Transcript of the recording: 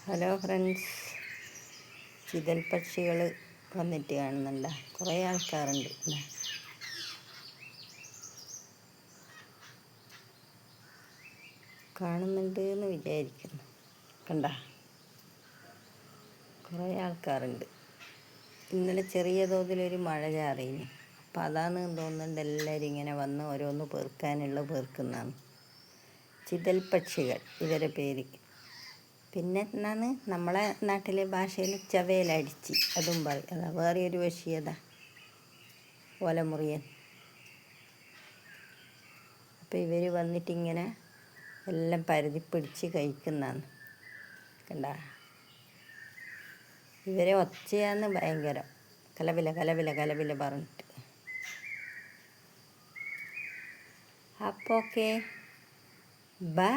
Hello friends, ചിതൽ പക്ഷികൾ വന്നിട്ട് കാണുന്നുണ്ട. കുറേ ആൾക്കാരുണ്ട്. കാണുന്നുണ്ട് എന്ന് വിചാരിക്കുന്നു. കണ്ട, കുറേ ആൾക്കാരുണ്ട്. ഇന്നലെ ചെറിയ തോതിലൊരു മഴ ചാറിയിന്. അപ്പം അതാണ് തോന്നുന്നുണ്ട് എല്ലാവരും ഇങ്ങനെ വന്ന് ഓരോന്ന് പെറുക്കാനുള്ള പെറുക്കുന്നതാണ്. ചിതൽ പക്ഷികൾ ഇവരെ പേര്. പിന്നെ എന്നാണ് നമ്മളെ നാട്ടിലെ ഭാഷയിൽ ചവേലടിച്ച് അതും പറയും. അതാ വേറെ ഒരു പക്ഷി, അതാ ഓലമുറിയൻ. അപ്പോൾ ഇവർ വന്നിട്ടിങ്ങനെ എല്ലാം പരതി പിടിച്ച് കഴിക്കുന്നതാണ്. കണ്ട, ഇവരെ ഒച്ചയാന്ന് ഭയങ്കരം. കലപില കലപില കലപില പറഞ്ഞിട്ട്. അപ്പോൾ ഓക്കെ, ബൈ.